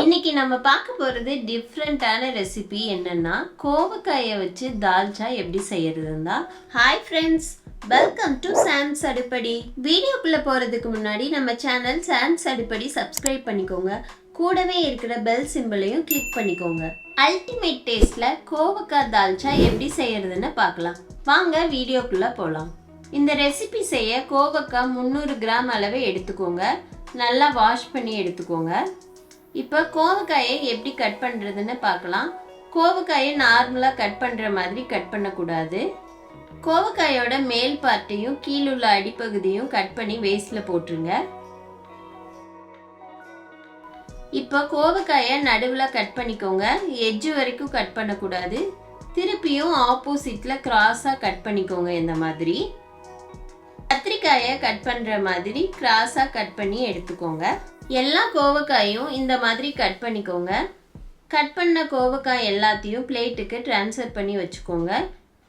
இன்னைக்கு நம்ம பார்க்க போறது டிஃப்ரெண்டான ரெசிபி என்னன்னா கோவக்காயை வச்சு தால்ச்சா எப்படி செய்யறதுன்னா. Hi friends, welcome to Sam's Adupadi. வீடியோக்குள்ள போறதுக்கு முன்னாடி நம்ம சேனல் சாம்ஸ் அடுப்படி சப்ஸ்கிரைப் பண்ணிக்கோங்க. கூடவே இருக்கிற பெல் சிம்பிளையும் கிளிக் பண்ணிக்கோங்க. அல்டிமேட் டேஸ்ட்ல கோவக்காய் தால்ச்சா எப்படி செய்யறதுன்னு பார்க்கலாம். வாங்க வீடியோக்குள்ள போகலாம். இந்த ரெசிபி செய்ய கோவக்காய் 300 கிராம் அளவு எடுத்துக்கோங்க. நல்லா வாஷ் பண்ணி எடுத்துக்கோங்க. இப்போ கோவக்காயை எப்படி கட் பண்ணுறதுன்னு பார்க்கலாம். கோவக்காயை நார்மலாக கட் பண்ணுற மாதிரி கட் பண்ணக்கூடாது. கோவக்காயோட மேல் பார்ட்டையும் கீழுள்ள அடிப்பகுதியும் கட் பண்ணி வேஸ்டில் போட்டுருங்க. இப்போ கோவக்காயை நடுவில் கட் பண்ணிக்கோங்க. எட்ஜு வரைக்கும் கட் பண்ணக்கூடாது. திருப்பியும் ஆப்போசிட்டில் கிராஸாக கட் பண்ணிக்கோங்க. இந்த மாதிரி கத்திரிக்காயை கட் பண்ணுற மாதிரி கிராஸாக கட் பண்ணி எடுத்துக்கோங்க. எல்லா கோவக்காயும் இந்த மாதிரி கட் பண்ணிக்கோங்க. கட் பண்ண கோவக்காய் எல்லாத்தையும் பிளேட்டுக்கு ட்ரான்ஸ்ஃபர் பண்ணி வச்சுக்கோங்க.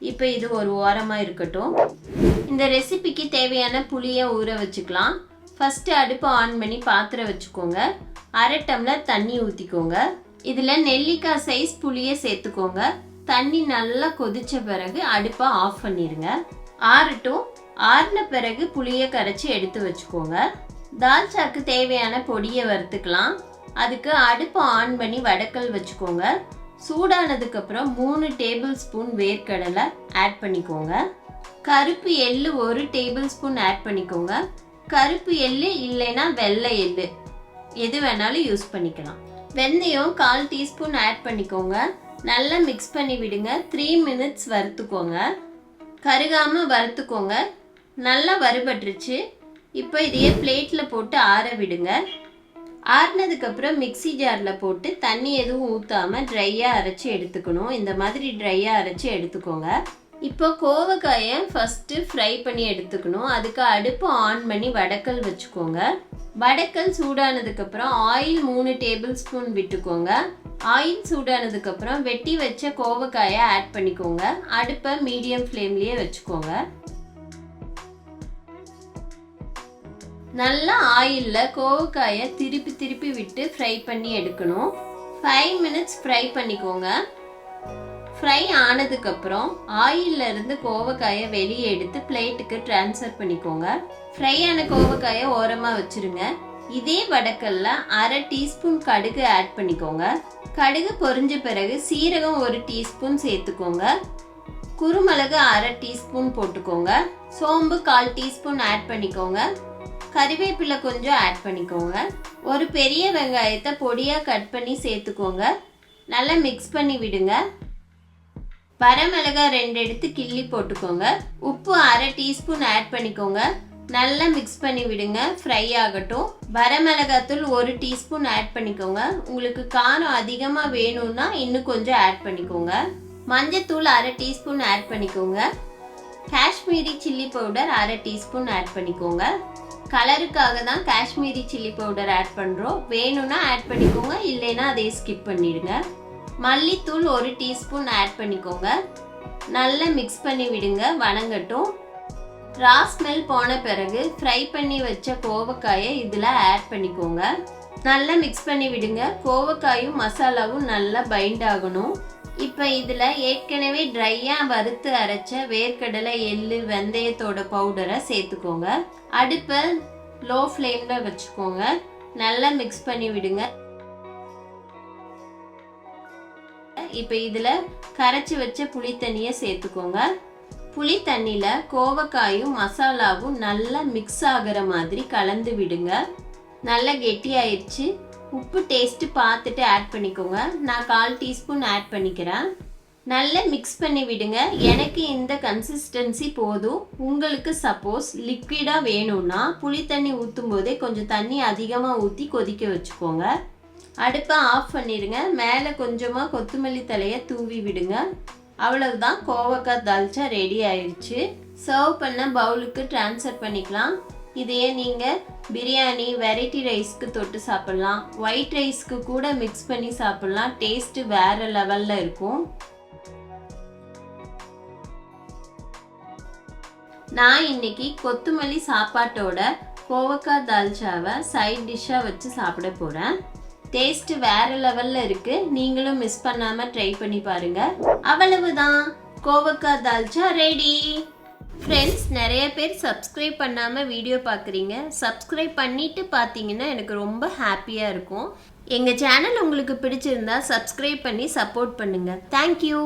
இப்போ இது ஒரு ஓரமாக இருக்கட்டும். இந்த ரெசிபிக்கு தேவையான புளியை ஊற வச்சுக்கலாம். ஃபஸ்ட்டு அடுப்பை ஆன் பண்ணி பாத்திரம் வச்சுக்கோங்க. 1/2 டம்ளர் தண்ணி ஊற்றிக்கோங்க. இதில் நெல்லிக்காய் சைஸ் புளியை சேர்த்துக்கோங்க. தண்ணி நல்லா கொதிச்ச பிறகு அடுப்பை ஆஃப் பண்ணிடுங்க. ஆறட்டும். ஆறின பிறகு புளியை கரைச்சி எடுத்து வச்சுக்கோங்க. தால்ச்சாக்கு தேவையான பொடியை வறுத்துக்கலாம். அதுக்கு அடுப்பை ஆன் பண்ணி வடக்கல் வச்சுக்கோங்க. சூடானதுக்கு அப்புறம் 3 டேபிள் ஸ்பூன் வேர்க்கடலை ஆட் பண்ணிக்கோங்க. கருப்பு எள்ளு 1 டேபிள் ஸ்பூன் ஆட் பண்ணிக்கோங்க. கருப்பு எள்ளு இல்லைன்னா வெள்ளை எள்ளு எது வேணாலும் யூஸ் பண்ணிக்கலாம். வெந்தயம் 1/4 டீஸ்பூன் ஆட் பண்ணிக்கோங்க. நல்லா மிக்ஸ் பண்ணி விடுங்க. 3 மினிட்ஸ் வறுத்துக்கோங்க. கருகாமல் வறுத்துக்கோங்க. நல்லா வறுபட்டுருச்சு. இப்போ இதையே பிளேட்டில் போட்டு ஆற விடுங்க. ஆறினதுக்கப்புறம் மிக்சி ஜாரில் போட்டு தண்ணி எதுவும் ஊற்றாமல் ட்ரையாக அரைச்சி எடுத்துக்கணும். இந்த மாதிரி ட்ரையாக அரைச்சி எடுத்துக்கோங்க. இப்போ கோவக்காயை ஃபஸ்ட்டு ஃப்ரை பண்ணி எடுத்துக்கணும். அதுக்கு அடுப்பு ஆன் பண்ணி வடக்கல் வச்சுக்கோங்க. வடக்கல் சூடானதுக்கப்புறம் ஆயில் 3 டேபிள் ஸ்பூன் விட்டுக்கோங்க. ஆயில் சூடானதுக்கப்புறம் வெட்டி வச்ச கோவக்காயை ஆட் பண்ணிக்கோங்க. அடுப்பை மீடியம் ஃப்ளேம்லேயே வச்சுக்கோங்க. நல்லா ஆயிலில் கோவக்காயை திருப்பி விட்டு ஃப்ரை பண்ணி எடுக்கணும். 5 மினிட்ஸ் ஃப்ரை பண்ணிக்கோங்க. ஃப்ரை ஆனதுக்கப்புறம் ஆயிலில் இருந்து கோவக்காயை வெளியே எடுத்து பிளேட்டுக்கு ட்ரான்ஸ்ஃபர் பண்ணிக்கோங்க. ஃப்ரை ஆன கோவக்காயை ஓரமாக வச்சுருங்க. இதே வடக்கல்ல 1/2 டீஸ்பூன் கடுகு ஆட் பண்ணிக்கோங்க. கடுகு பொரிஞ்ச பிறகு சீரகம் 1 டீஸ்பூன் சேர்த்துக்கோங்க. குருமிளகு 1/2 டீஸ்பூன் போட்டுக்கோங்க. சோம்பு 1/4 டீஸ்பூன் ஆட் பண்ணிக்கோங்க. கறிவேப்பிலை கொஞ்சம் ஆட் பண்ணிக்கோங்க. ஒரு பெரிய வெங்காயத்தை பொடியாக கட் பண்ணி சேர்த்துக்கோங்க. நல்லா மிக்ஸ் பண்ணி விடுங்க. வரமிளகாய் 2 எடுத்து கிள்ளி போட்டுக்கோங்க. உப்பு 1/2 டீஸ்பூன் ஆட் பண்ணிக்கோங்க. நல்லா மிக்ஸ் பண்ணி விடுங்க. ஃப்ரை ஆகட்டும். வரமிளகாத்தூள் 1 டீஸ்பூன் ஆட் பண்ணிக்கோங்க. உங்களுக்கு காரம் அதிகமாக வேணும்னா இன்னும் கொஞ்சம் ஆட் பண்ணிக்கோங்க. மஞ்சத்தூள் 1/2 டீஸ்பூன் ஆட் பண்ணிக்கோங்க. Kashmiri chilli powder 1/2 teaspoon add பண்ணிக்கோங்க. கலருக்காக தான் காஷ்மீரி சில்லி பவுடர் ஆட் பண்ணுறோம். வேணும்னா ஆட் பண்ணிக்கோங்க, இல்லைன்னா அதை ஸ்கிப் பண்ணிடுங்க. மல்லித்தூள் 1 டீஸ்பூன் ஆட் பண்ணிக்கோங்க. நல்லா மிக்ஸ் பண்ணி விடுங்க. வணங்கட்டும். ரா ஸ்மெல் போன பிறகு ஃப்ரை பண்ணி வச்ச கோவக்காயை இதில் ஆட் பண்ணிக்கோங்க. நல்லா மிக்ஸ் பண்ணி விடுங்க. கோவக்காயும் மசாலாவும் நல்லா பைண்ட் ஆகணும். இப்போ இதில் ஏற்கனவே ட்ரையாக வறுத்து அரைச்ச வேர்க்கடலை எள்ளு வெந்தயத்தோட பவுடரை சேர்த்துக்கோங்க. அடுப்பை லோ ஃப்ளேமில் வச்சுக்கோங்க. நல்லா மிக்ஸ் பண்ணி விடுங்க. இப்போ இதில் கரைச்சி வச்ச புளி தண்ணியை சேர்த்துக்கோங்க. புளி தண்ணியில் கோவக்காயும் மசாலாவும் நல்லா மிக்ஸ் ஆகிற மாதிரி கலந்து விடுங்க. நல்லா கெட்டியாயிடுச்சு. உப்பு டேஸ்ட்டு பார்த்துட்டு ஆட் பண்ணிக்கோங்க. நான் 1/4 டீஸ்பூன் ஆட் பண்ணிக்கிறேன். நல்லா மிக்ஸ் பண்ணி விடுங்க. எனக்கு இந்த கன்சிஸ்டன்சி போதும். உங்களுக்கு சப்போஸ் லிக்விடாக வேணும்னா புளி தண்ணி ஊற்றும் போதே கொஞ்சம் தண்ணி அதிகமாக ஊற்றி கொதிக்க வச்சுக்கோங்க. அடுப்பை ஆஃப் பண்ணிடுங்க. மேலே கொஞ்சமாக கொத்தமல்லி தலையை தூவி விடுங்க. அவ்வளவுதான், கோவக்காய் தால்ச்சா ரெடி ஆயிடுச்சு. சர்வ் பண்ண பவுலுக்கு ட்ரான்ஸ்ஃபர் பண்ணிக்கலாம். இதையே நீங்கள் பிரியாணி வெரைட்டி ரைஸ்க்கு தொட்டு சாப்பிட்லாம். ஒயிட் ரைஸ்க்கு கூட மிக்ஸ் பண்ணி சாப்பிட்லாம். டேஸ்ட்டு வேறு லெவலில் இருக்கும். நான் இன்னைக்கு கொத்தமல்லி சாப்பாட்டோட கோவக்காய் தால்ச்சாவை சைட் டிஷ்ஷாக வச்சு சாப்பிட போகிறேன். டேஸ்ட் வேற லெவல்ல இருக்கு. நீங்களும் மிஸ் பண்ணாம ட்ரை பண்ணி பாருங்க. அவ்வளவுதான், கோவக்காய் தால்ச்சா ரெடி. ஃப்ரெண்ட்ஸ், நிறைய பேர் சப்ஸ்கிரைப் பண்ணாமல் வீடியோ பார்க்குறீங்க. சப்ஸ்கிரைப் பண்ணிவிட்டு பார்த்தீங்கன்னா எனக்கு ரொம்ப ஹாப்பியாக இருக்கும். எங்கள் சேனல் உங்களுக்கு பிடிச்சிருந்தா சப்ஸ்கிரைப் பண்ணி சப்போர்ட் பண்ணுங்கள். தேங்க்யூ.